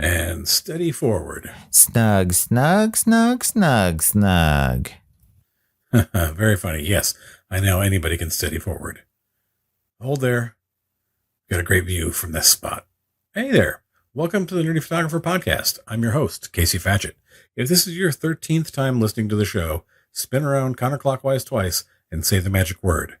And steady forward. Snug, snug, snug, snug, snug. Very funny. Yes, I know anybody can steady forward. Hold there. Got a great view from this spot. Hey there. Welcome to the Nerdy Photographer Podcast. I'm your host, Casey Fatchett. If this is your 13th time listening to the show, spin around counterclockwise twice and say the magic word.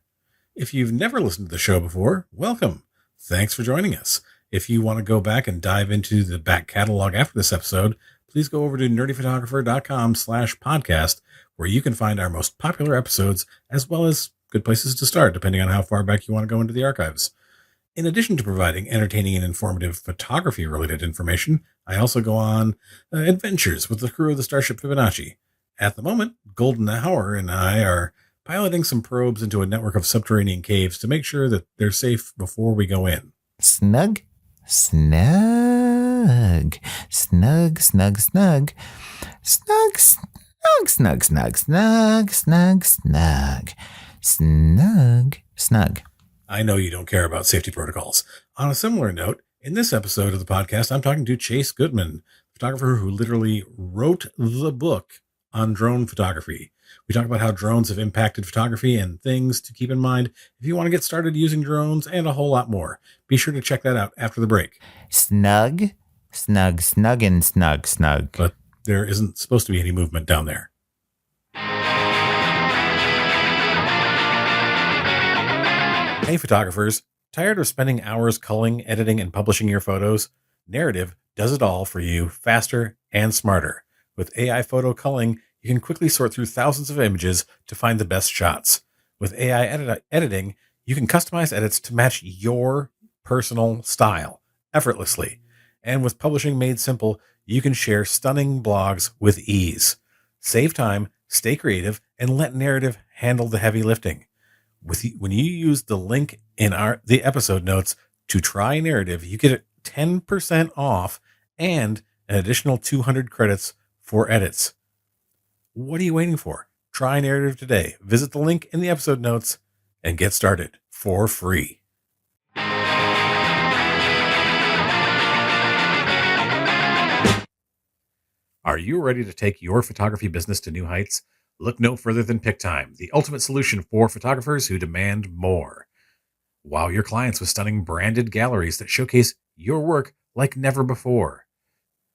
If you've never listened to the show before, welcome. Thanks for joining us. If you want to go back and dive into the back catalog after this episode, please go over to nerdyphotographer.com/podcast, where you can find our most popular episodes, as well as good places to start, depending on how far back you want to go into the archives. In addition to providing entertaining and informative photography-related information, I also go on adventures with the crew of the Starship Fibonacci. At the moment, Golden Hour and I are piloting some probes into a network of subterranean caves to make sure that they're safe before we go in. Snug, snug, snug, snug, snug, snug, snug, snug, snug, snug, snug, snug, snug, snug. I know you don't care about safety protocols. On a similar note, in this episode of the podcast, I'm talking to Chase Guttman, photographer who literally wrote the book on drone photography. We talk about how drones have impacted photography and things to keep in mind if you want to get started using drones, and a whole lot more. Be sure to check that out after the break. Snug, snug, snug, and snug, snug. But there isn't supposed to be any movement down there. Hey photographers, tired of spending hours culling, editing, and publishing your photos? Narrative does it all for you faster and smarter. With AI photo culling, you can quickly sort through thousands of images to find the best shots. With AI editing, you can customize edits to match your personal style effortlessly. And with publishing made simple, you can share stunning blogs with ease. Save time, stay creative, and let Narrative handle the heavy lifting. When you use the link in the episode notes to try Narrative, you get 10% off and an additional 200 credits for edits. What are you waiting for? Try Narrative today. Visit the link in the episode notes and get started for free. Are you ready to take your photography business to new heights? Look no further than PicTime, the ultimate solution for photographers who demand more. Wow your clients with stunning branded galleries that showcase your work like never before.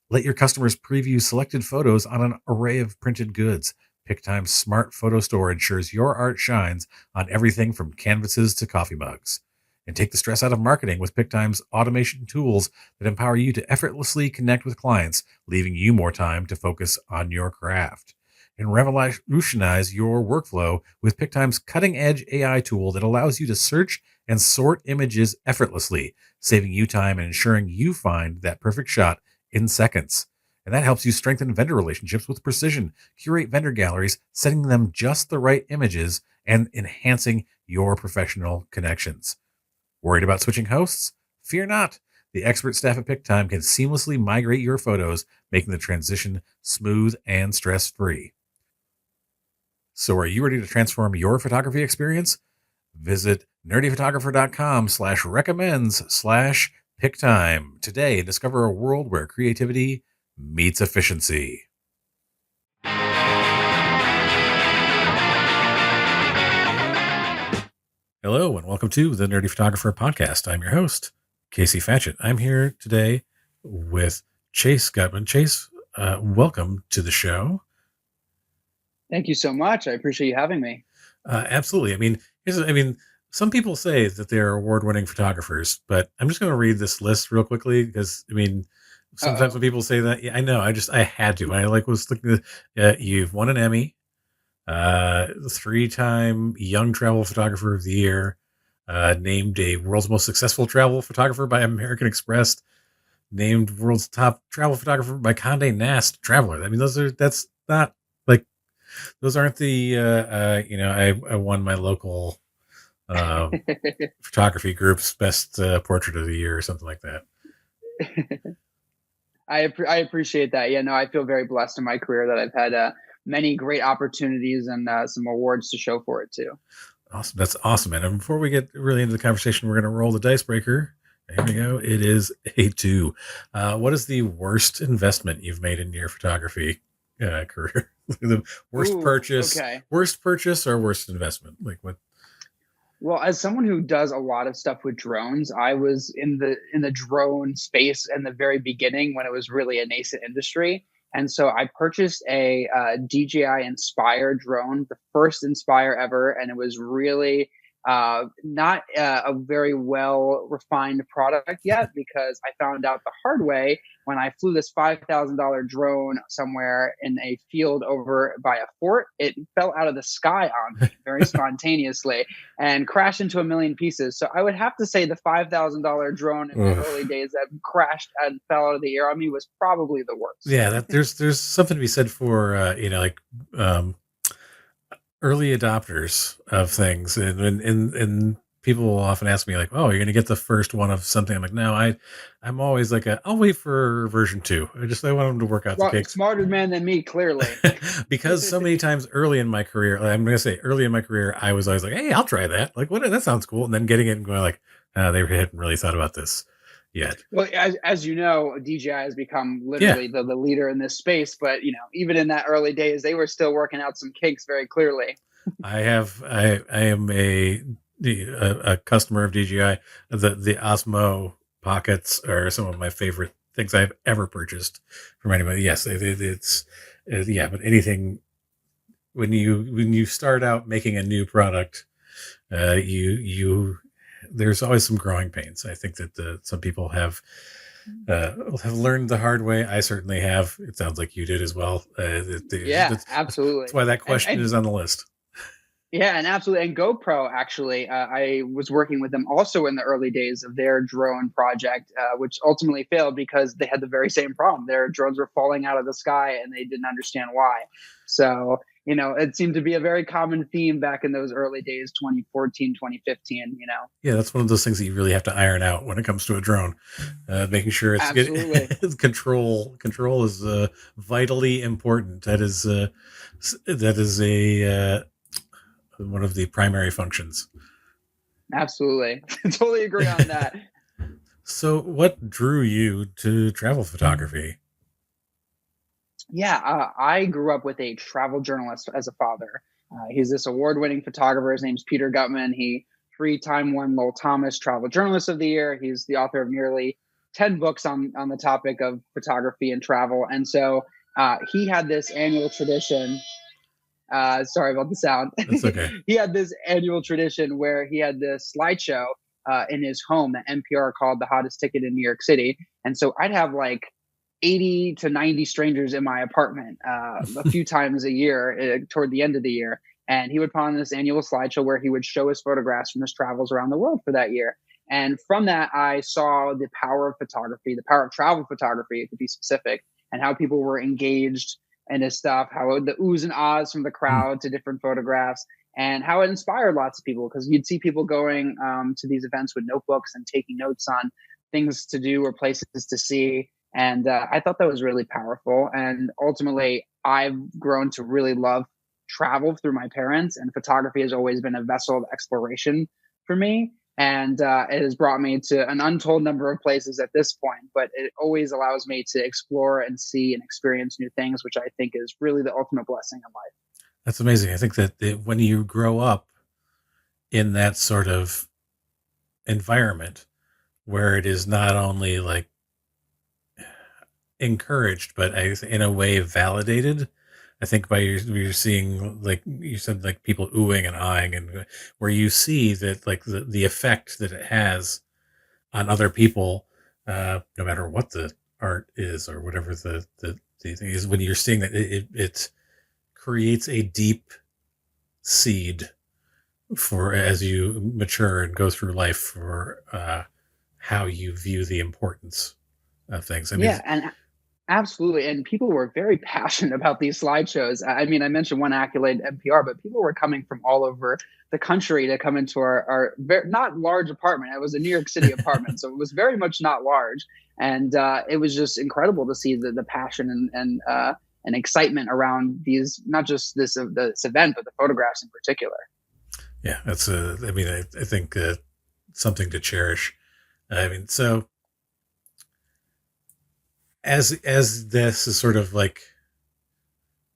Let your customers preview selected photos on an array of printed goods. PicTime's smart photo store ensures your art shines on everything from canvases to coffee mugs. And take the stress out of marketing with PicTime's automation tools that empower you to effortlessly connect with clients, leaving you more time to focus on your craft. And revolutionize your workflow with PicTime's cutting-edge AI tool that allows you to search and sort images effortlessly, saving you time and ensuring you find that perfect shot in seconds. And that helps you strengthen vendor relationships with precision, curate vendor galleries, setting them just the right images, and enhancing your professional connections. Worried about switching hosts? Fear not. The expert staff at PicTime can seamlessly migrate your photos, making the transition smooth and stress-free. So are you ready to transform your photography experience? Visit nerdyphotographer.com/recommends/PicTime today and discover a world where creativity meets efficiency. Hello and welcome to the Nerdy Photographer Podcast. I'm your host, Casey Fatchett. I'm here today with Chase Guttman. Chase, welcome to the show. Thank you so much. I appreciate you having me. Absolutely. I mean, some people say that they're award-winning photographers, but I'm just going to read this list real quickly because, sometimes when people say that, yeah, I know, I had to. I was looking at, you've won an Emmy, 3-time Young Travel Photographer of the Year, named a world's most successful travel photographer by American Express, named world's top travel photographer by Condé Nast Traveler. I mean, those aren't the, I won my local photography group's best portrait of the year or something like that. I appreciate that. Yeah, no, I feel very blessed in my career that I've had many great opportunities and some awards to show for it too. Awesome. That's awesome, man. And before we get really into the conversation, we're going to roll the dice breaker. There we go. It is a 2. What is the worst investment you've made in your photography career? The Ooh, okay. worst purchase, or worst investment? Like what? Well, as someone who does a lot of stuff with drones, I was in the drone space in the very beginning when it was really a nascent industry. And so I purchased a DJI Inspire drone, the first Inspire ever, and it was really not a very well refined product yet because I found out the hard way when I flew this $5,000 drone somewhere in a field over by a fort. It fell out of the sky on me very spontaneously and crashed into a million pieces. So I would have to say the $5,000 drone in the Ugh. early days that crashed and fell out of the air on me was probably the worst. Yeah, that there's something to be said for um, early adopters of things, and people will often ask me like, "Oh, you're going to get the first one of something." I'm like, "No, I'm always like, I'll wait for version 2. I want them to work out the kinks." Smarter man than me, clearly. Because so many times early in my career, I'm going to say early in my career, I was always like, "Hey, I'll try that. Like, what? That sounds cool." And then getting it and going like, "They hadn't really thought about this yet." Well, as you know, DJI has become Yeah, literally the leader in this space. But even in that early days, they were still working out some kinks very clearly. I am a customer of DJI. The Osmo pockets are some of my favorite things I've ever purchased from anybody. Yes, it's yeah, but anything when you start out making a new product, you there's always some growing pains. I think that some people have learned the hard way. I certainly have. It sounds like you did as well. Yeah, That's absolutely. why that question And is on the list. yeah, and absolutely. And GoPro, actually, I was working with them also in the early days of their drone project, which ultimately failed because they had the very same problem. Their drones were falling out of the sky and they didn't understand why. So, it seemed to be a very common theme back in those early days, 2014, 2015. Yeah, that's one of those things that you really have to iron out when it comes to a drone. Making sure it's good. Absolutely. Control is vitally important. That is a one of the primary functions. Absolutely. Totally agree on that. So, what drew you to travel photography? Yeah, I grew up with a travel journalist as a father. He's this award-winning photographer. His name's Peter Guttman. He three-time won Lowell Thomas Travel Journalist of the Year. He's the author of nearly 10 books on the topic of photography and travel. And so he had this annual tradition. Sorry about the sound. That's okay. He had this annual tradition where he had this slideshow in his home that NPR called the hottest ticket in New York City. And so I'd have like 80 to 90 strangers in my apartment a few times a year toward the end of the year. And he would put on this annual slideshow where he would show his photographs from his travels around the world for that year. And from that, I saw the power of photography, the power of travel photography, to be specific, and how people were engaged in his stuff, how the oohs and ahs from the Hmm. crowd to different photographs, and how it inspired lots of people because you'd see people going to these events with notebooks and taking notes on things to do or places to see. And I thought that was really powerful. And ultimately, I've grown to really love travel through my parents, and photography has always been a vessel of exploration for me. And it has brought me to an untold number of places at this point, but it always allows me to explore and see and experience new things, which I think is really the ultimate blessing in life. That's amazing. I think that when you grow up in that sort of environment where it is not only like encouraged, but in a way validated. I think by you're seeing, like you said, like people oohing and eyeing, and where you see that like the effect that it has on other people, no matter what the art is or whatever the thing is, when you're seeing that it creates a deep seed for as you mature and go through life for how you view the importance of things. I mean, Yeah, and absolutely. And people were very passionate about these slideshows. I mean, I mentioned one accolade NPR, but people were coming from all over the country to come into our very, not large apartment. It was a New York City apartment, so it was very much not large. And it was just incredible to see the passion and excitement around these, not just this event, but the photographs in particular. yeah, that's I mean, I think something to cherish. I mean, so as this is sort of like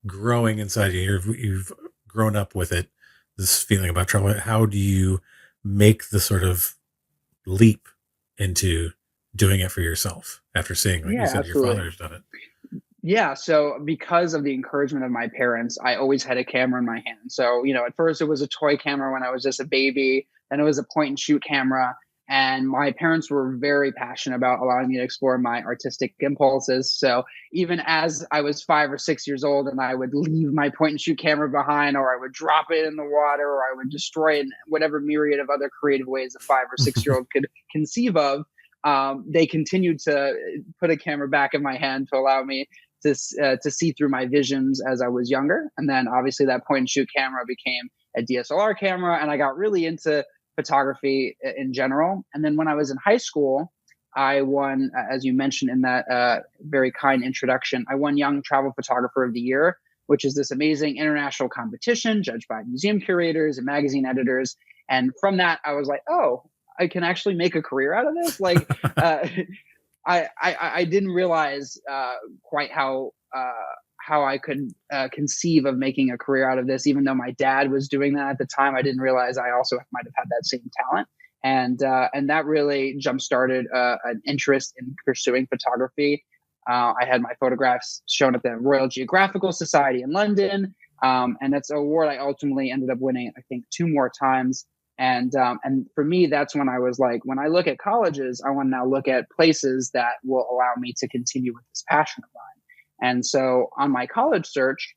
growing inside you, you've grown up with it, this feeling about travel. How do you make the sort of leap into doing it for yourself after seeing, like you Yeah, said, your absolutely. father's done it? Yeah, so because of the encouragement of my parents, I always had a camera in my hand. So, at first it was a toy camera when I was just a baby, then it was a point and shoot camera. And my parents were very passionate about allowing me to explore my artistic impulses. So, even as I was 5 or 6 years old and I would leave my point and shoot camera behind, or I would drop it in the water, or I would destroy it in whatever myriad of other creative ways a 5 or 6 year old could conceive of, they continued to put a camera back in my hand to allow me to see through my visions as I was younger. And then obviously that point and shoot camera became a DSLR camera, and I got really into photography in general. And then when I was in high school, I won, as you mentioned in that very kind introduction, I won Young Travel Photographer of the Year, which is this amazing international competition judged by museum curators and magazine editors. And from that, I was like, oh, I can actually make a career out of this. Like, I didn't realize quite how I could conceive of making a career out of this. Even though my dad was doing that at the time, I didn't realize I also might have had that same talent. And that really jump started an interest in pursuing photography. I had my photographs shown at the Royal Geographical Society in London, and that's an award I ultimately ended up winning, I think, 2 more times. And for me, that's when I was like, when I look at colleges, I want to now look at places that will allow me to continue with this passion of mine. And so on my college search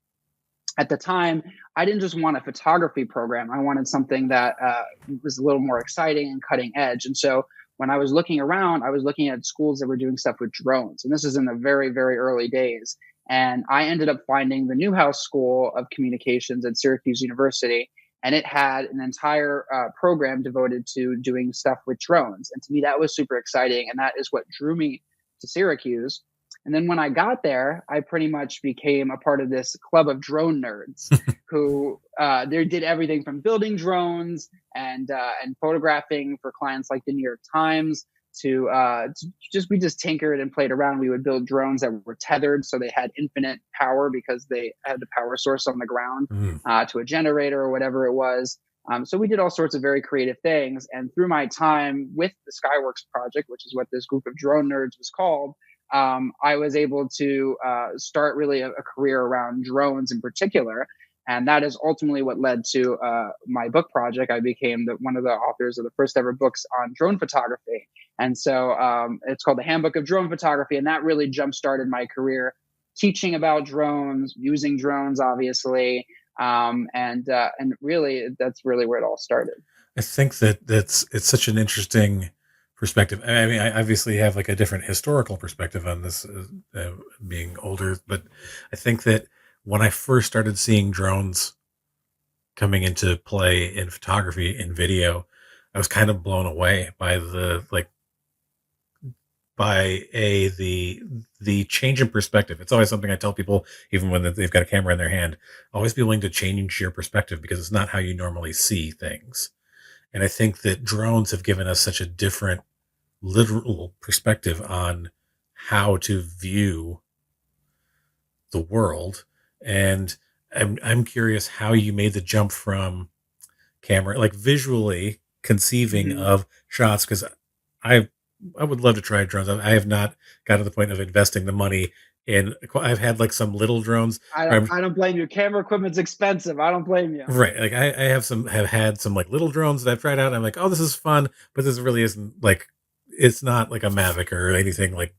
at the time, I didn't just want a photography program. I wanted something that was a little more exciting and cutting edge. And so when I was looking around, I was looking at schools that were doing stuff with drones. And this is in the very, very early days. And I ended up finding the Newhouse School of Communications at Syracuse University, and it had an entire program devoted to doing stuff with drones. And to me, that was super exciting, and that is what drew me to Syracuse. And then when I got there, I pretty much became a part of this club of drone nerds who they did everything from building drones and photographing for clients like the New York Times to just we just tinkered and played around. We would build drones that were tethered, so they had infinite power because they had the power source on the ground Mm. to a generator or whatever it was. So we did all sorts of very creative things. And through my time with the Skyworks project, which is what this group of drone nerds was called, I was able to start really a career around drones in particular. And that is ultimately what led to my book project. I became one of the authors of the first ever books on drone photography. And so it's called The Handbook of Drone Photography. And that really jump started my career teaching about drones, using drones, obviously. And really, that's really where it all started. I think that it's such an interesting perspective. I mean, I obviously have like a different historical perspective on this, being older, but I think that when I first started seeing drones coming into play in photography and video, I was kind of blown away by the change in perspective. It's always something I tell people, even when they've got a camera in their hand, always be willing to change your perspective because it's not how you normally see things. And I think that drones have given us such a different literal perspective on how to view the world. And I'm curious how you made the jump from camera, like visually conceiving Mhm. of shots, because I I would love to try drones. I have not got to the point of investing the money in. I've had like some little drones I where don't, I'm I don't blame you. Camera equipment's expensive. I don't blame you. right. Like I have had some like little drones that I've tried out. And I'm like, oh, this is fun, but this really isn't like it's not like a Mavic or anything like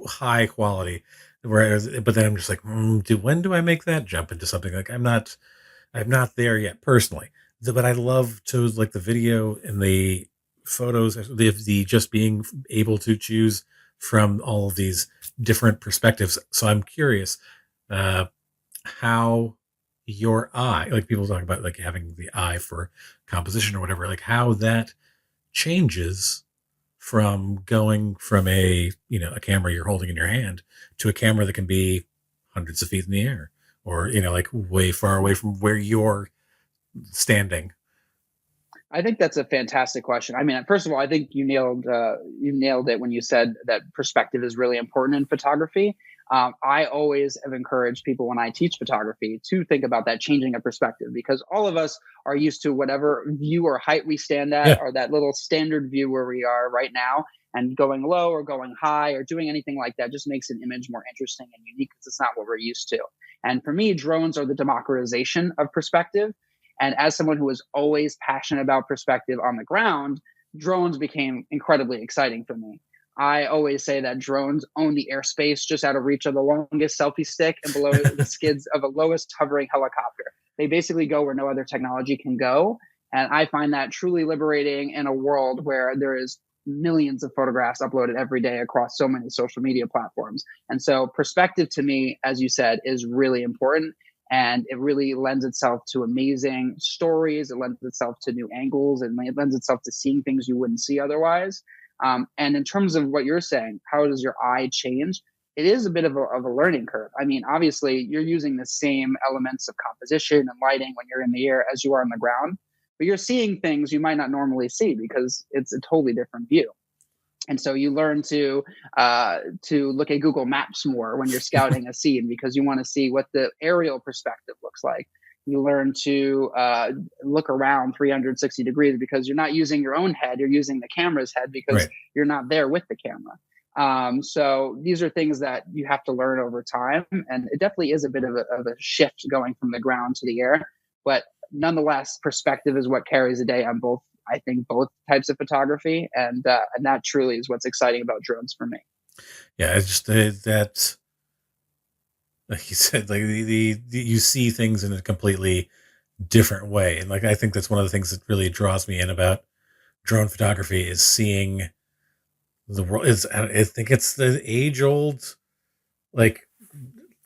high quality. Whereas, but then I'm just like, when do I make that jump into something like I'm not there yet personally. But I love to like the video and the photos, the just being able to choose from all of these different perspectives. So I'm curious uh, how your eye, like people talk about like having the eye for composition or whatever, like how that changes from going from a camera you're holding in your hand to a camera that can be hundreds of feet in the air or like way far away from where you're standing. I think that's a fantastic question. I mean, first of all, I think you nailed it when you said that perspective is really important in photography. I always have encouraged people when I teach photography to think about that changing of perspective, because all of us are used to whatever view or height we stand at, Yeah. or that little standard view where we are right now, and going low or going high or doing anything like that just makes an image more interesting and unique because it's not what we're used to. And for me, drones are the democratization of perspective. And as someone who was always passionate about perspective on the ground, drones became incredibly exciting for me. I always say that drones own the airspace just out of reach of the longest selfie stick and below the skids of the lowest hovering helicopter. They basically go where no other technology can go. And I find that truly liberating in a world where there is millions of photographs uploaded every day across so many social media platforms. And so perspective to me, as you said, is really important, and it really lends itself to amazing stories. It lends itself to new angles, and it lends itself to seeing things you wouldn't see otherwise. And in terms of what you're saying, how does your eye change? It is a bit of a learning curve. I mean, obviously, you're using the same elements of composition and lighting when you're in the air as you are on the ground, but you're seeing things you might not normally see because it's a totally different view. And so you learn to look at Google Maps more when you're scouting a scene because you want to see what the aerial perspective looks like. You learn to look around 360 degrees because you're not using your own head; you're using the camera's head because Right. you're not there with the camera. So these are things that you have to learn over time, and it definitely is a bit of a shift going from the ground to the air. But nonetheless, perspective is what carries the day on both. I think both types of photography, and that truly is what's exciting about drones for me. Yeah, it's just that, like you said, like you see things in a completely different way, and like I think that's one of the things that really draws me in about drone photography is seeing the world. Is I think it's the age old, like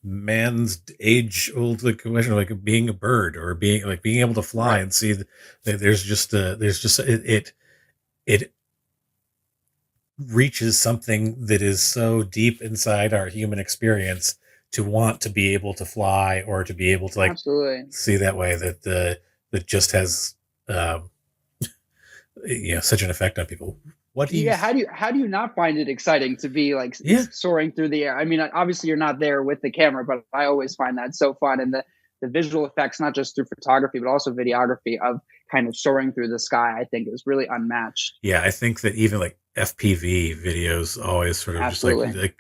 man's age old, like question of like being a bird or being able to fly Right. and see that there's just it reaches something that is so deep inside our human experience to want to be able to fly or to be able to like Absolutely. see that way that just has um such an effect on people. What do you Yeah. How do you not find it exciting to be like Yeah. soaring through the air? I mean, obviously you're not there with the camera, but I always find that so fun, and the visual effects, not just through photography but also videography of kind of soaring through the sky, I think is really unmatched. Yeah, I think that even like FPV videos always sort of just Absolutely. like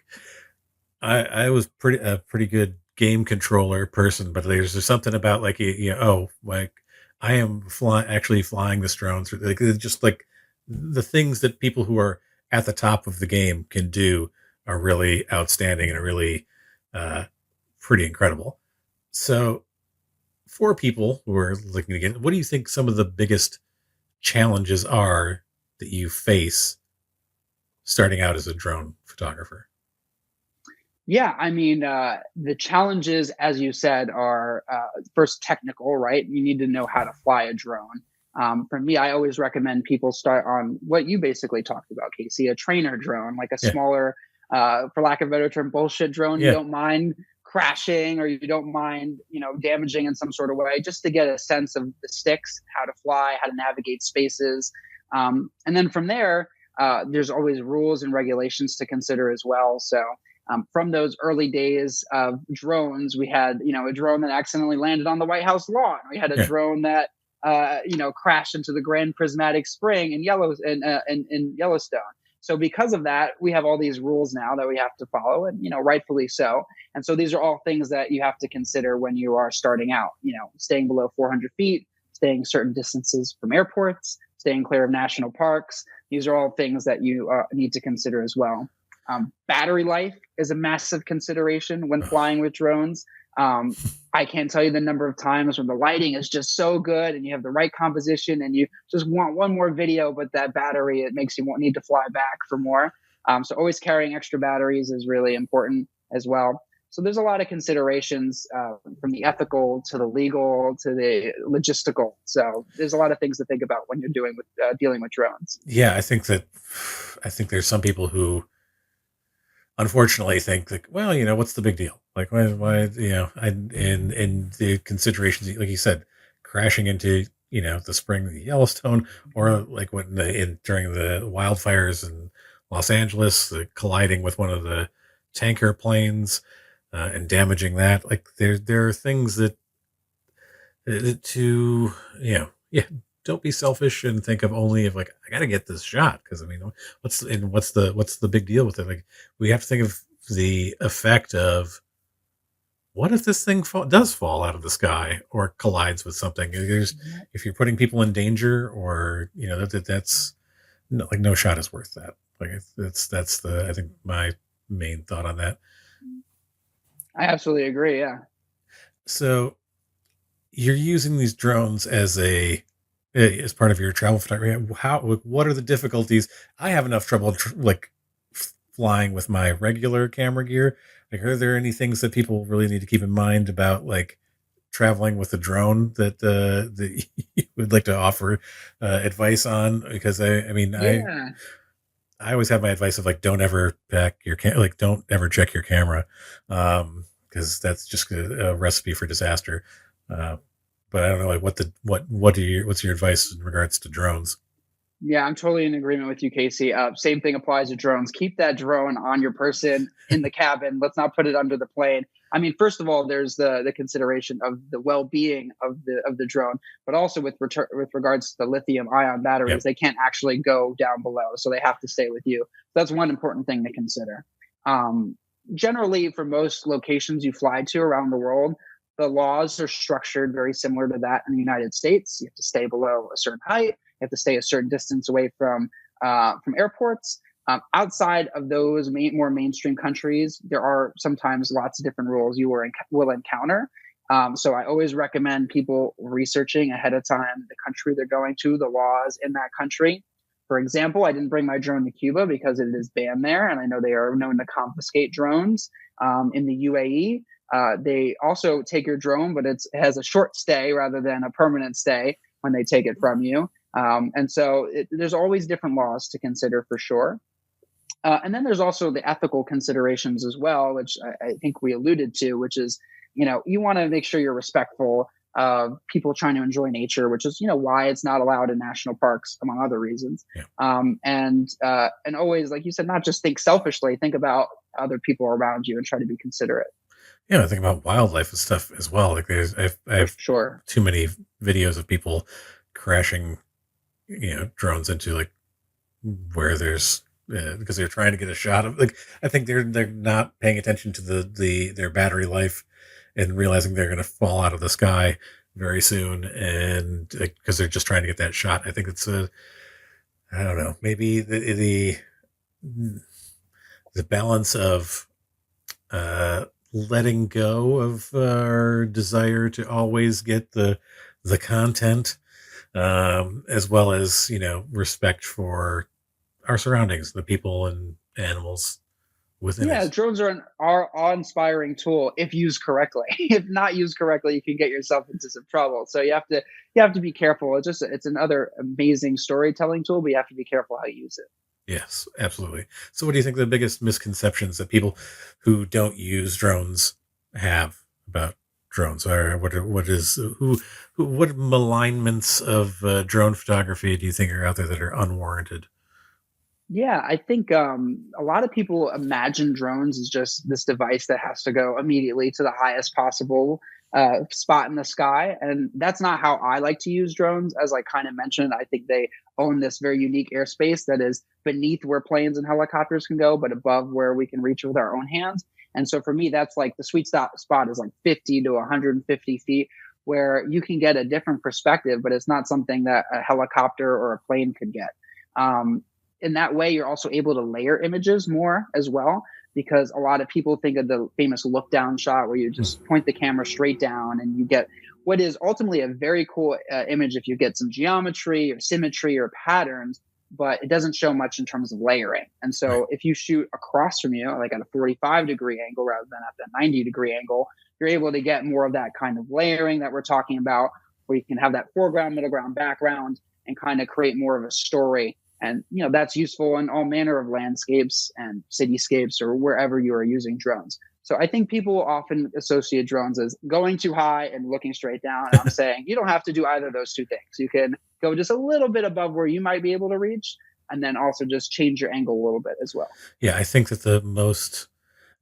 I was pretty good game controller person, but there's just something about like oh, like I am actually flying this drone through, like it's just like the things that people who are at the top of the game can do are really outstanding and are really uh pretty incredible. So for people who are looking again, what do you think some of the biggest challenges are that you face starting out as a drone photographer? Yeah, I mean, the challenges, as you said, are first technical, right? You need to know how to fly a drone. For me, I always recommend people start on what you basically talked about, Casey, a trainer drone, like a Yeah. smaller, for lack of a better term, bullshit drone. You Yeah. don't mind crashing or you don't mind, damaging in some sort of way, just to get a sense of the sticks, how to fly, how to navigate spaces. And then from there, there's always rules and regulations to consider as well. So from those early days of drones, we had a drone that accidentally landed on the White House lawn. We had a Yeah. drone that crashed into the Grand Prismatic Spring in Yellowstone. So because of that, we have all these rules now that we have to follow, and rightfully so. And so these are all things that you have to consider when you are starting out. Staying below 400 feet, staying certain distances from airports, staying clear of national parks. These are all things that you need to consider as well. Battery life is a massive consideration when Ugh. flying with drones. Um, I can't tell you the number of times when the lighting is just so good and you have the right composition and you just want one more video, but that battery, it makes you need to fly back for more. So always carrying extra batteries is really important as well. So there's a lot of considerations from the ethical to the legal to the logistical. So there's a lot of things to think about when you're dealing with drones. Yeah, I think there's some people who unfortunately think like, well, what's the big deal? Like, why, and the considerations, like you said, crashing into the spring of the Yellowstone, or like when during the wildfires in Los Angeles, colliding with one of the tanker planes and damaging that. Like there are things that to yeah, don't be selfish and think of only of like I got to get this shot because I mean what's the big deal with it? Like we have to think of the effect of what if this thing does fall out of the sky or collides with something? If you're putting people in danger, or that's no, like no shot is worth that. Like that's the I think my main thought on that. I absolutely agree. Yeah. So you're using these drones as part of your travel photography. What are the difficulties? I have enough trouble flying with my regular camera gear. Like, are there any things that people really need to keep in mind about like traveling with a drone that you would like to offer advice on? Because I mean, Yeah. I always have my advice of like don't ever pack your like don't ever check your camera, because that's just a recipe for disaster. Uh, but I don't know like what's your advice in regards to drones? Yeah, I'm totally in agreement with you, Casey. Same thing applies to drones. Keep that drone on your person in the cabin. Let's not put it under the plane. I mean, first of all, there's the consideration of the well-being of the drone, but also with regards to the lithium-ion Yep. batteries, they can't actually go down below, so they have to stay with you. That's one important thing to consider. Um, Generally, for most locations you fly to around the world, the laws are structured very similar to that in the United States. You have to stay below a certain height. You have to stay a certain distance away from airports. Outside of those more mainstream countries, there are sometimes lots of different rules will encounter. So I always recommend people researching ahead of time the country they're going to, the laws in that country. For example, I didn't bring my drone to Cuba because it is banned there, and I know they are known to confiscate drones. In the UAE, they also take your drone, but it has a short stay rather than a permanent stay when they take it from you. And so there's always different laws to consider for sure. And then there's also the ethical considerations as well, which I think we alluded to, which is, you want to make sure you're respectful of people trying to enjoy nature, which is, why it's not allowed in national parks, among other reasons. Yeah. And always, like you said, not just think selfishly, think about other people around you and try to be considerate. Yeah, I think about wildlife and stuff as well. Like I For have sure. too many videos of people crashing, drones into like where there's because they're trying to get a shot of like I think they're not paying attention to their battery life and realizing they're going to fall out of the sky very soon, and because they're just trying to get that shot. I think it's a I don't know, maybe the balance of letting go of our desire to always get the content, as well as respect for our surroundings, the people and animals within Yeah, us. drones are awe-inspiring tool if used correctly. If not used correctly, you can get yourself into some trouble. So you have to be careful. It's another amazing storytelling tool, but you have to be careful how you use it. Yes, absolutely. So, what do you think the biggest misconceptions that people who don't use drones have about drones? Or what malignments of drone photography do you think are out there that are unwarranted? Yeah, I think a lot of people imagine drones as just this device that has to go immediately to the highest possible spot in the sky. And that's not how I like to use drones. As I kind of mentioned, I think they own this very unique airspace that is beneath where planes and helicopters can go, but above where we can reach with our own hands. And so for me, that's like the sweet spot is like 50 to 150 feet, where you can get a different perspective, but it's not something that a helicopter or a plane could get. Um, in that way, you're also able to layer images more as well, because a lot of people think of the famous look down shot where you Hmm. just point the camera straight down and you get what is ultimately a very cool image if you get some geometry or symmetry or patterns, but it doesn't show much in terms of layering. And Right. so if you shoot across from you, like at a 45-degree angle rather than at the 90-degree angle, you're able to get more of that kind of layering that we're talking about, where you can have that foreground, middle ground, background, and kind of create more of a story. And that's useful in all manner of landscapes and cityscapes or wherever you are using drones. So I think people will often associate drones as going too high and looking straight down. And I'm saying you don't have to do either of those two things. You can go just a little bit above where you might be able to reach, and then also just change your angle a little bit as well. Yeah, I think that the most.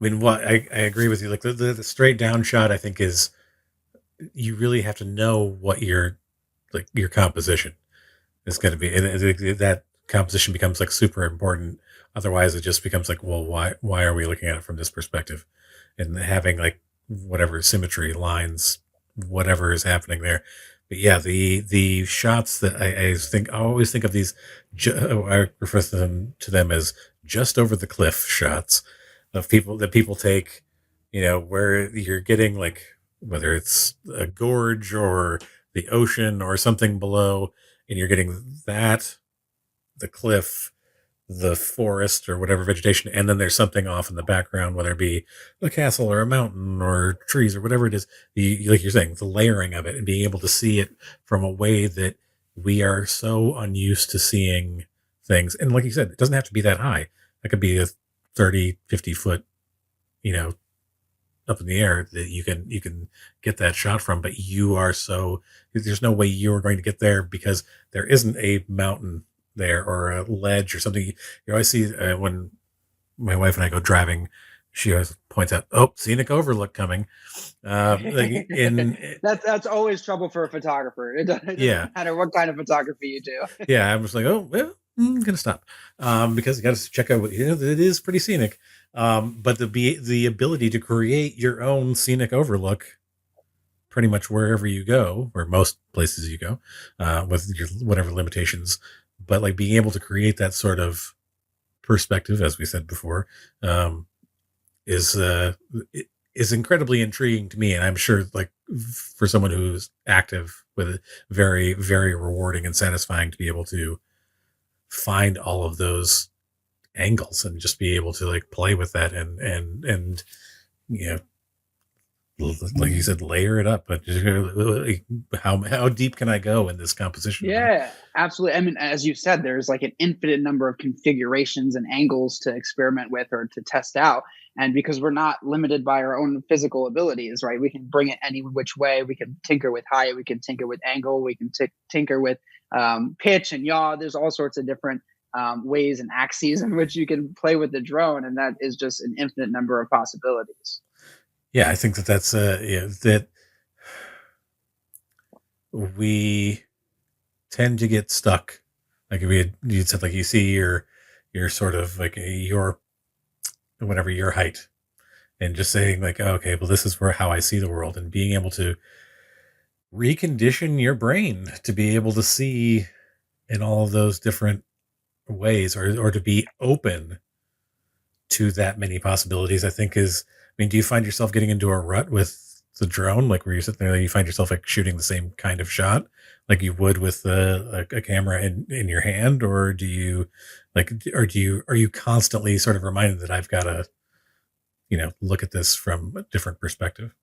I mean, what I agree with you. Like the straight down shot, I think is you really have to know what your composition is going to be, and that composition becomes like super important. Otherwise, it just becomes like, well, why are we looking at it from this perspective? And having like whatever symmetry lines, whatever is happening there. But yeah, the shots that I always think of these. I refer to them as just over the cliff shots of people take, where you're getting like whether it's a gorge or the ocean or something below, and you're getting that the cliff, the forest or whatever vegetation, and then there's something off in the background, whether it be a castle or a mountain or trees or whatever it is. Like you're saying, the layering of it and being able to see it from a way that we are so unused to seeing things. And like you said, it doesn't have to be that high. That could be a 30, 50 foot, you know, up in the air that you can get that shot from, but you are so there's no way you're going to get there because there isn't a mountain there or a ledge or something. You always see when my wife and I go driving, she always points out, "Oh, scenic overlook coming." Like in That's always trouble for a photographer. It Yeah, doesn't matter what kind of photography you do. yeah. I was like, "Oh, well, I'm gonna stop," because you got to check out. It is pretty scenic. But the ability to create your own scenic overlook pretty much wherever you go, or most places you go, with your whatever limitations. But like being able to create that sort of perspective, as we said before, um, is is incredibly intriguing to me, and I'm sure like for someone who's active with it, very very rewarding and satisfying to be able to find all of those angles and just be able to like play with that and you know like you said, layer it up. But how deep can I go in this composition? Yeah, absolutely. I mean, as you said, there's like an infinite number of configurations and angles to experiment with or to test out. And because we're not limited by our own physical abilities, right? We can bring it any which way. We can tinker with height. We can tinker with angle. We can tinker with pitch and yaw. There's all sorts of different ways and axes in which you can play with the drone. And that is just an infinite number of possibilities. Yeah, I think that that's yeah, that we tend to get stuck. Like you said, like you see your sort of like your whatever your height, and just saying like, oh, okay, well, this is where how I see the world, and being able to recondition your brain to be able to see in all of those different ways, or to be open to that many possibilities, I think is. I mean, do you find yourself getting into a rut with the drone, like where you're sitting there, you find yourself like shooting the same kind of shot, like you would with a camera in your hand, or do you like, or are you constantly sort of reminded that I've got to, look at this from a different perspective?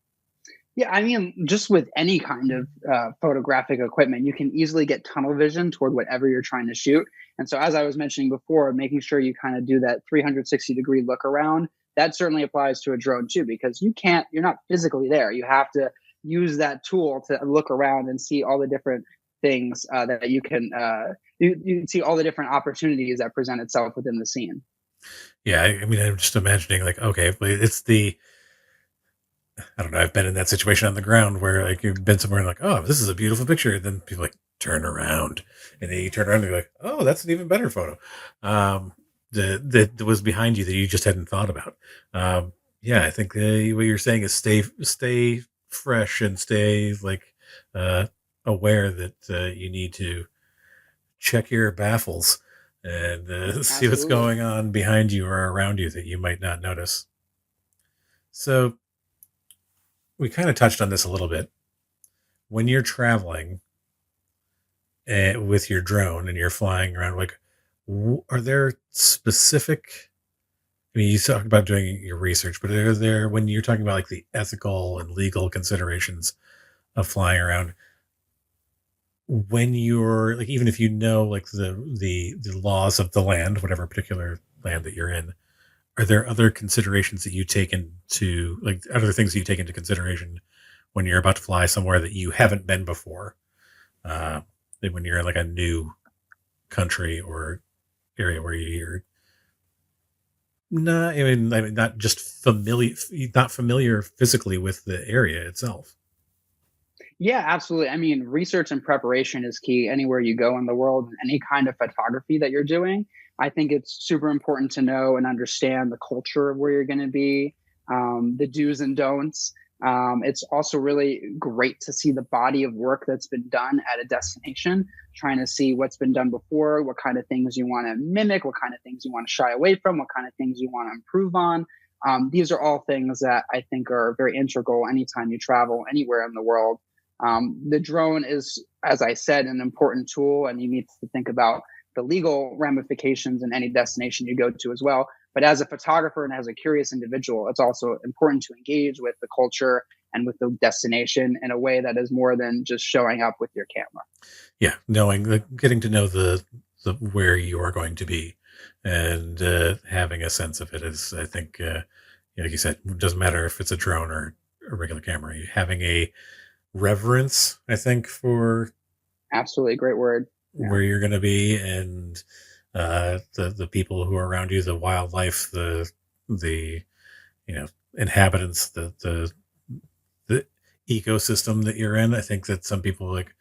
Yeah, I mean, just with any kind of photographic equipment, you can easily get tunnel vision toward whatever you're trying to shoot. And so, as I was mentioning before, making sure you kind of do that 360-degree look around, that certainly applies to a drone too, because you're not physically there. You have to use that tool to look around and see all the different things that you can see all the different opportunities that present itself within the scene. Yeah, I mean, I'm just imagining like, okay, but it's the I don't know. I've been in that situation on the ground where like you've been somewhere and like, oh, this is a beautiful picture. And then people like turn around, and then you turn around and you're like, oh, that's an even better photo. That was behind you that you just hadn't thought about. Yeah, I think what you're saying is stay fresh and stay like uh, aware that you need to check your baffles and see what's Absolutely. going on behind you or around you that you might not notice. So we kind of touched on this a little bit. When you're traveling with your drone and you're flying around, like, are there specific? I mean, you talk about doing your research, but are there when you're talking about like the ethical and legal considerations of flying around? When you're like, even if you know like the laws of the land, whatever particular land that you're in, Are there other considerations that you take into, like, other things that you take into consideration when you're about to fly somewhere that you haven't been before? Uh, when you're in like a new country or area where you're not, I mean, not just not familiar physically with the area itself. Yeah, absolutely. I mean, research and preparation is key anywhere you go in the world, any kind of photography that you're doing. I think it's super important to know and understand the culture of where you're going to be, the do's and don'ts. It's also really great to see the body of work that's been done at a destination, trying to see what's been done before, what kind of things you want to mimic, what kind of things you want to shy away from, what kind of things you want to improve on. These are all things that I think are very integral anytime you travel anywhere in the world. The drone is, as I said, an important tool, and you need to think about the legal ramifications in any destination you go to as well. But as a photographer and as a curious individual, it's also important to engage with the culture and with the destination in a way that is more than just showing up with your camera. Yeah, knowing getting to know the where you are going to be, and having a sense of it is, I think, like you said, it doesn't matter if it's a drone or a regular camera. Having a reverence, I think, for Absolutely, great word. Yeah, where you're going to be, and the people who are around you, the wildlife, the inhabitants, the ecosystem that you're in. I think that some people, like,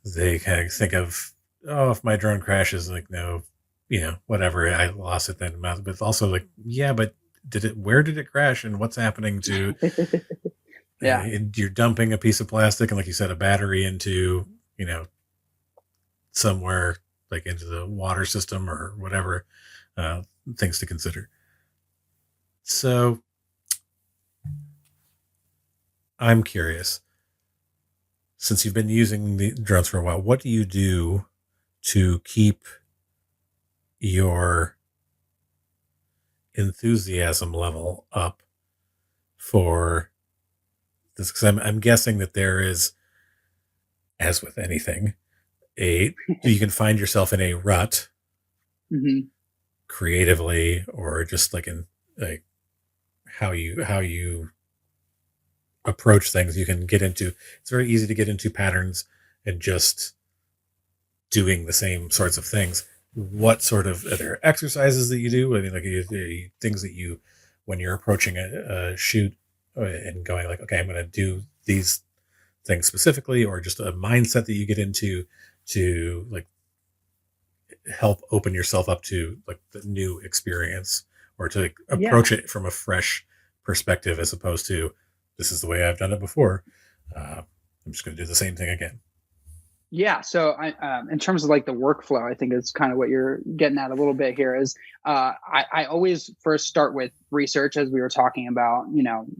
they kind of think of, oh, if my drone crashes, like, no, whatever, I lost it then. But it's also like, yeah, but where did it crash, and what's happening to, yeah, you're dumping a piece of plastic and, like you said, a battery into, you know, somewhere, like into the water system or whatever, uh, things to consider. So I'm curious, since you've been using the drones for a while, what do you do to keep your enthusiasm level up for this? Because I'm guessing that there is, as with anything, a you can find yourself in a rut hmm creatively, or just like in, like, how you approach things. You can get into, it's very easy to get into patterns and just doing the same sorts of things. What sort of, are there exercises that you do? I mean, like, things that you, when you're approaching a shoot, and going like, okay, I'm going to do these things specifically, or just a mindset that you get into to, like, help open yourself up to, like, the new experience, or to, like, yeah. approach it from a fresh perspective, as opposed to, this is the way I've done it before. I'm just going to do the same thing again. Yeah. So, in terms of like the workflow, I think it's kind of what you're getting at a little bit here. Is I always first start with research, as we were talking about.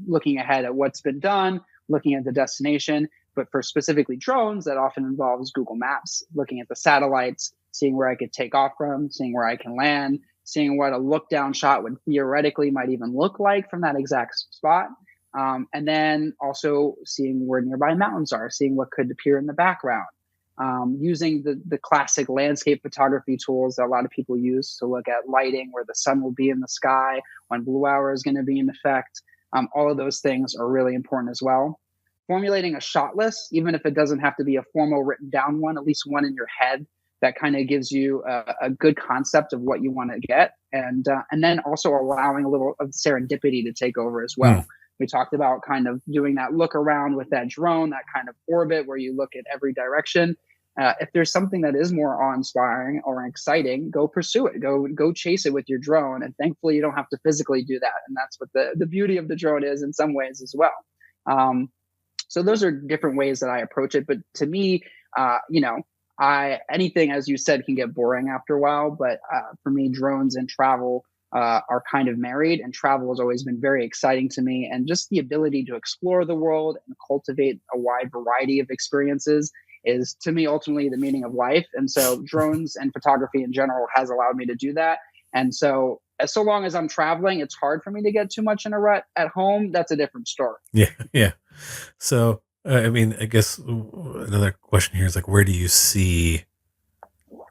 Looking ahead at what's been done, looking at the destination. But for specifically drones, that often involves Google Maps, looking at the satellites, seeing where I could take off from, seeing where I can land, seeing what a look down shot would theoretically might even look like from that exact spot. And then also seeing where nearby mountains are, seeing what could appear in the background, using the classic landscape photography tools that a lot of people use to look at lighting, where the sun will be in the sky, when blue hour is going to be in effect. All of those things are really important as well. Formulating a shot list, even if it doesn't have to be a formal written down one, at least one in your head that kind of gives you a good concept of what you want to get, and then also allowing a little of serendipity to take over as Hmm. well. We talked about kind of doing that look around with that drone, that kind of orbit where you look at every direction. If there's something that is more awe-inspiring or exciting, go pursue it. Go chase it with your drone. And thankfully, you don't have to physically do that. And that's what the beauty of the drone is in some ways as well. So those are different ways that I approach it. But to me, I anything, as you said, can get boring after a while. But for me, drones and travel are kind of married, and travel has always been very exciting to me. And just the ability to explore the world and cultivate a wide variety of experiences is, to me, ultimately the meaning of life. And so drones and photography in general has allowed me to do that. And so long as I'm traveling, it's hard for me to get too much in a rut. At home, that's a different story. Yeah, yeah. So, I mean, I guess another question here is, like, where do you see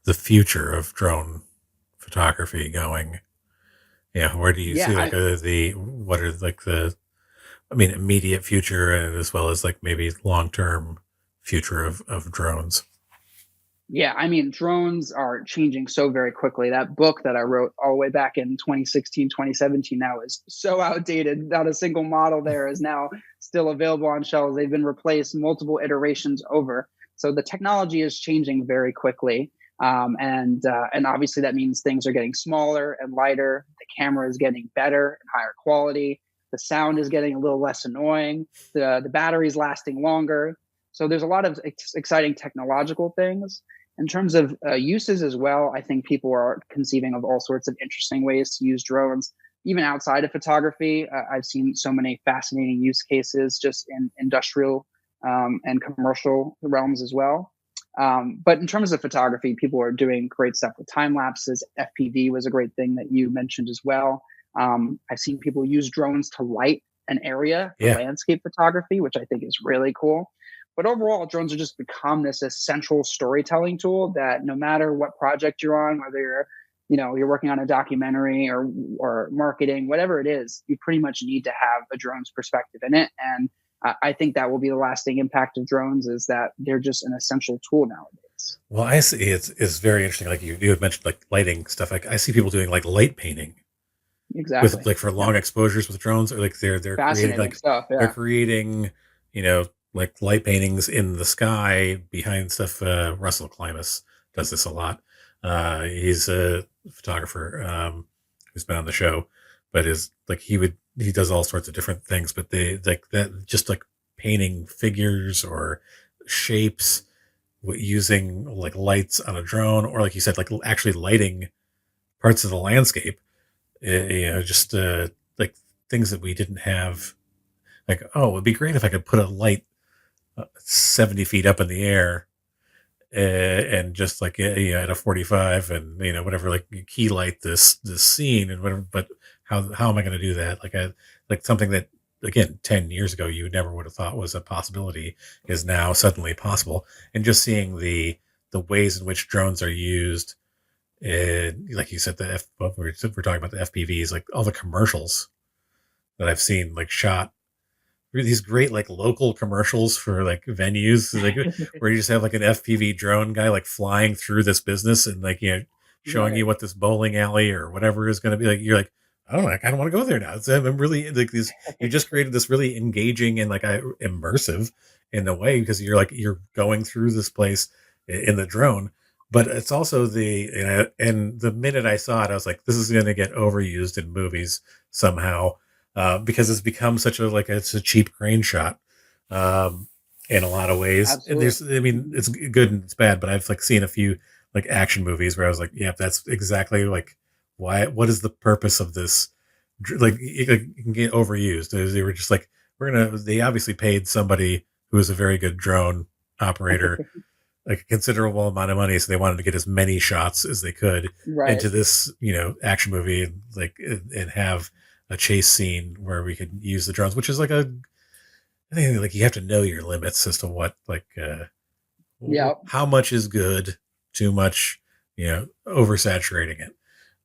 the future of drone photography going Yeah, where do you Yeah, see like the what are like the immediate future and as well as like maybe long term future of drones? Yeah, I mean, drones are changing so very quickly. That book that I wrote all the way back in 2016, 2017 now is so outdated. Not a single model there is now still available on shelves. They've been replaced multiple iterations over. So the technology is changing very quickly. And obviously that means things are getting smaller and lighter. The camera is getting better and higher quality. The sound is getting a little less annoying. The battery is lasting longer. So there's a lot of exciting technological things. In terms of uses as well, I think people are conceiving of all sorts of interesting ways to use drones, even outside of photography. I've seen so many fascinating use cases just in industrial and commercial realms as well. But in terms of photography, people are doing great stuff with time lapses. FPV was a great thing that you mentioned as well. I've seen people use drones to light an area for Yeah. landscape photography, which I think is really cool. But overall, drones have just become this essential storytelling tool that no matter what project you're on, whether you're working on a documentary or marketing, whatever it is, you pretty much need to have a drone's perspective in it. And I think that will be the lasting impact of drones is that they're just an essential tool nowadays. Well, I see it's very interesting. Like you had mentioned like lighting stuff. Like I see people doing like light painting with Exactly. like for Yeah. long exposures with drones, or like they're creating Fascinating like stuff. they're Yeah. creating, you know, like light paintings in the sky behind stuff. Russell Klimas does this a lot. He's a photographer who's been on the show, but is like he does all sorts of different things, but they like that just like painting figures or shapes using like lights on a drone, or like you said, like actually lighting parts of the landscape. Just like things that we didn't have. Like, oh, it'd be great if I could put a light 70 feet up in the air and just like at a 45 and whatever, like key light this scene and whatever. But how am I going to do that? Like something that again 10 years ago you never would have thought was a possibility is now suddenly possible. And just seeing the ways in which drones are used, and like you said, we're talking about the FPVs, like all the commercials that I've seen, like shot these great like local commercials for like venues, like where you just have like an FPV drone guy like flying through this business and like showing you Right. what this bowling alley or whatever is going to be like. You're like, oh, like, I don't want to go there now. I'm really like this. You just created this really engaging and like immersive in a way because you're going through this place in the drone. But it's also and the minute I saw it, I was like, this is going to get overused in movies somehow because it's become such a like it's a cheap crane shot um, in a lot of ways. And Absolutely. Mhm. it's good and it's bad, but I've like seen a few like action movies where I was like, yeah, that's exactly like why. What is the purpose of this? Like it can get overused. They were just like They obviously paid somebody who was a very good drone operator like a considerable amount of money, so they wanted to get as many shots as they could Right. into this, action movie, and like and have a chase scene where we could use the drones, which is like I think like you have to know your limits as to what like Yeah. how much is good, too much, oversaturating it.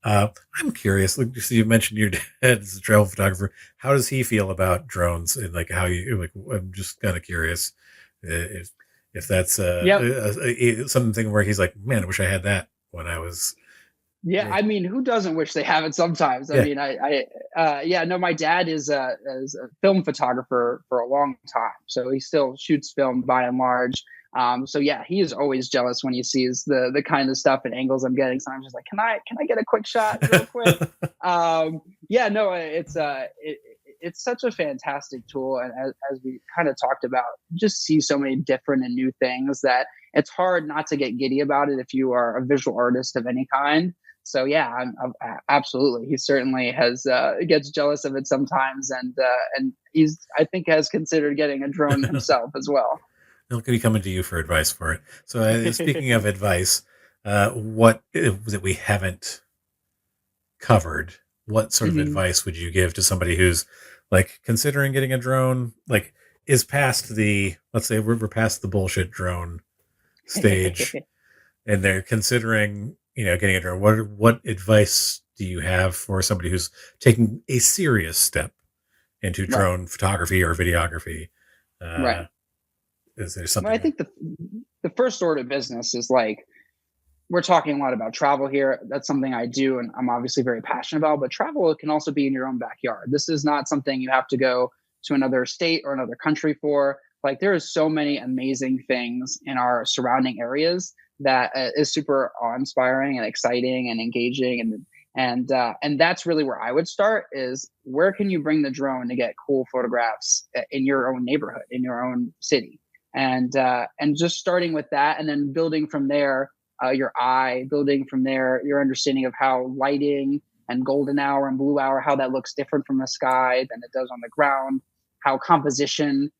I'm curious. Like so you mentioned your dad is a travel photographer. How does he feel about drones and like how you like? I'm just kind of curious if that's Yep. something where he's like, man, I wish I had that when I was. Yeah, Yeah, I mean, who doesn't wish they have it sometimes? I yeah. mean, yeah, no, my dad is a film photographer for a long time, so he still shoots film by and large. So yeah, he is always jealous when he sees the kind of stuff and angles I'm getting. So I'm just like, can I get a quick shot real quick? Yeah, no, it's such a fantastic tool, and as we kind of talked about, you just see so many different and new things that it's hard not to get giddy about it if you are a visual artist of any kind. So yeah, absolutely. He certainly has gets jealous of it sometimes, and he's I think has considered getting a drone himself as well. He'll be coming to you for advice for it. So, speaking of advice, what that we haven't covered? What sort of Mhm. advice would you give to somebody who's like considering getting a drone? Like, is past the let's say we're past the bullshit drone stage, and they're considering getting a drone. What advice do you have for somebody who's taking a serious step into Right. drone photography or videography? Right. Is there Well, I something? think the first order of business is like, we're talking a lot about travel here. That's something I do, and I'm obviously very passionate about. But travel can also be in your own backyard. This is not something you have to go to another state or another country for. Like, there is so many amazing things in our surrounding areas that is super awe-inspiring and exciting and engaging, and that's really where I would start. Is where can you bring the drone to get cool photographs in your own neighborhood, in your own city, and just starting with that, and then building from there, your eye, building from there your understanding of how lighting and golden hour and blue hour, how that looks different from the sky than it does on the ground, how composition,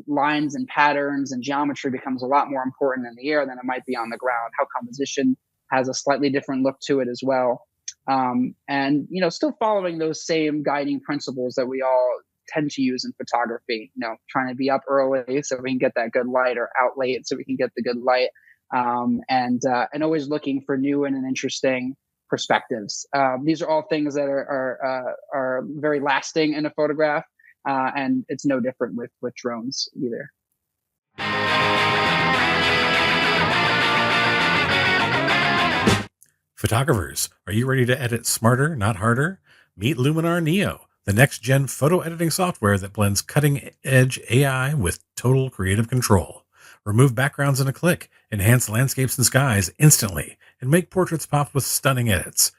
lines and patterns and geometry becomes a lot more important in the air than it might be on the ground, how composition has a slightly different look to it as well. And still following those same guiding principles that we all tend to use in photography, trying to be up early so we can get that good light, or out late so we can get the good light, and always looking for new and interesting perspectives. These are all things that are very lasting in a photograph, and it's no different with drones either. Photographers, are you ready to edit smarter, not harder? Meet Luminar Neo, the next gen photo editing software that blends cutting edge AI with total creative control. Remove backgrounds in a click, enhance landscapes and skies instantly, and make portraits pop with stunning edits.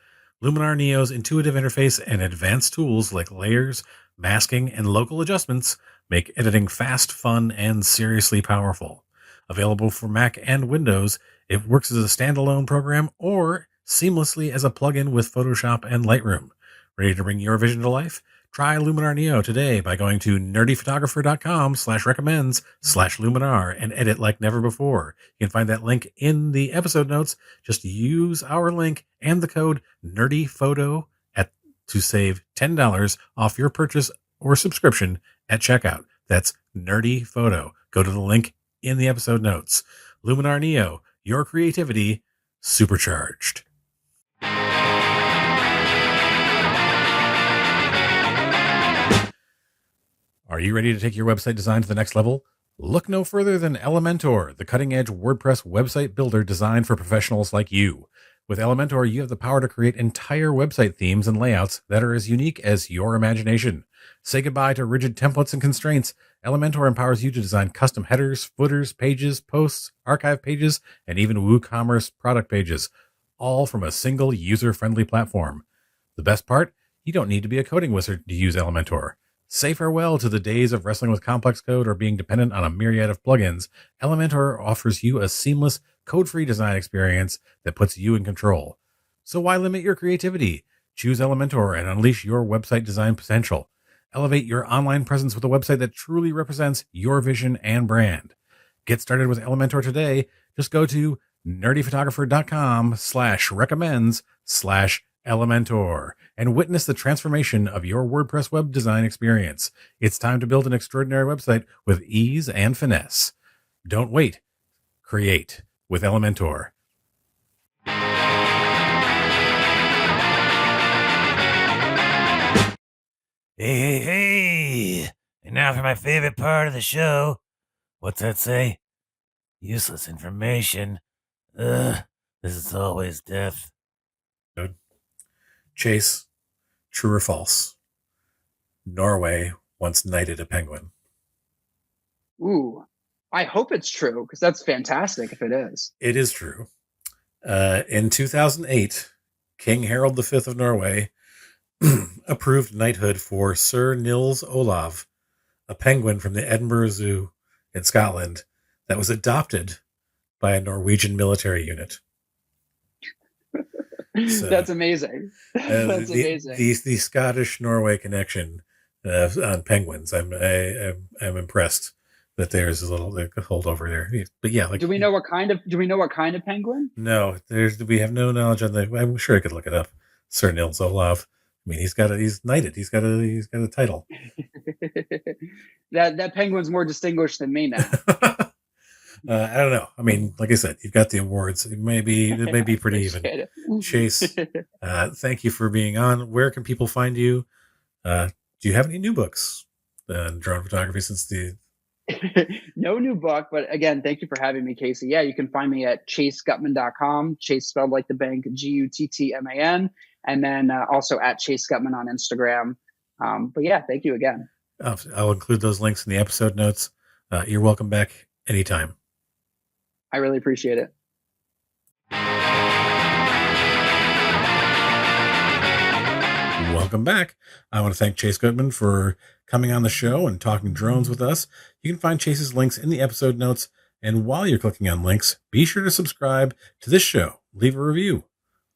Luminar Neo's intuitive interface and advanced tools like layers, masking, and local adjustments make editing fast, fun, and seriously powerful. Available for Mac and Windows, it works as a standalone program or seamlessly as a plugin with Photoshop and Lightroom. Ready to bring your vision to life? Try Luminar Neo today by going to nerdyphotographer.com/recommends/Luminar and edit like never before. You can find that link in the episode notes. Just use our link and the code NERDYPHOTO to save $10 off your purchase or subscription at checkout. That's NERDYPHOTO. Go to the link in the episode notes. Luminar Neo, your creativity supercharged. Are you ready to take your website design to the next level? Look no further than Elementor, the cutting-edge WordPress website builder designed for professionals like you. With Elementor, you have the power to create entire website themes and layouts that are as unique as your imagination. Say goodbye to rigid templates and constraints. Elementor empowers you to design custom headers, footers, pages, posts, archive pages, and even WooCommerce product pages, all from a single user-friendly platform. The best part? You don't need to be a coding wizard to use Elementor. Say farewell to the days of wrestling with complex code or being dependent on a myriad of plugins. Elementor offers you a seamless, code-free design experience that puts you in control. So why limit your creativity? Choose Elementor and unleash your website design potential. Elevate your online presence with a website that truly represents your vision and brand. Get started with Elementor today. Just go to nerdyphotographer.com/recommends/Elementor and witness the transformation of your WordPress web design experience. It's time to build an extraordinary website with ease and finesse. Don't wait. Create with Elementor. Hey, hey, hey! And now for my favorite part of the show. What's that say? Useless information. Ugh, this is always death. Chase, true or false? Norway once knighted a penguin. Ooh, I hope it's true, because that's fantastic if it is. It is true. In 2008, King Harald V of Norway approved knighthood for Sir Nils Olav, a penguin from the Edinburgh Zoo in Scotland that was adopted by a Norwegian military unit. So, That's amazing. That's amazing. The Scottish Norway connection on penguins. I'm impressed that there's a little holdover there. But yeah, do we know what kind of penguin? No, we have no knowledge on the. I'm sure I could look it up. Sir Nils Olav. I mean, he's knighted. He's got a title. that penguin's more distinguished than me now. I don't know. I mean, like I said, you've got the awards. It may be pretty even. Appreciate Chase, it. thank you for being on. Where can people find you? Do you have any new books in drone photography since the? No new book, but again, thank you for having me, Casey. Yeah, you can find me at chaseguttman.com. Chase spelled like the bank, Guttman, and then also at Chase Guttman on Instagram. But yeah, thank you again. I'll include those links in the episode notes. You're welcome back anytime. I really appreciate it. Welcome back. I want to thank Chase Guttman for coming on the show and talking drones with us. You can find Chase's links in the episode notes. And while you're clicking on links, be sure to subscribe to this show. Leave a review.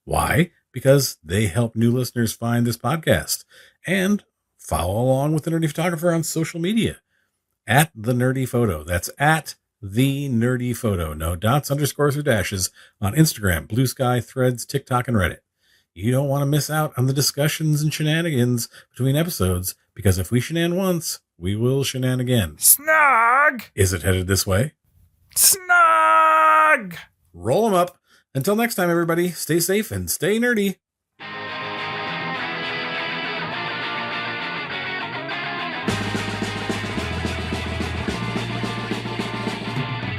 Why? Because they help new listeners find this podcast. And follow along with the Nerdy Photographer on social media. At The Nerdy Photo. That's at The Nerdy Photo. No dots, underscores, or dashes on Instagram, Blue Sky, Threads, TikTok, and Reddit. You don't want to miss out on the discussions and shenanigans between episodes, because if we shenan once, we will shenan again. Snug! Is it headed this way? Snug! Roll them up. Until next time, everybody, stay safe and stay nerdy.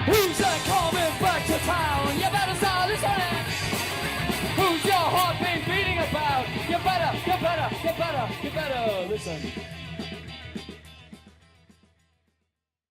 Who's that coming back to town? You better start listening. Who's your heart been beating about? You better listen.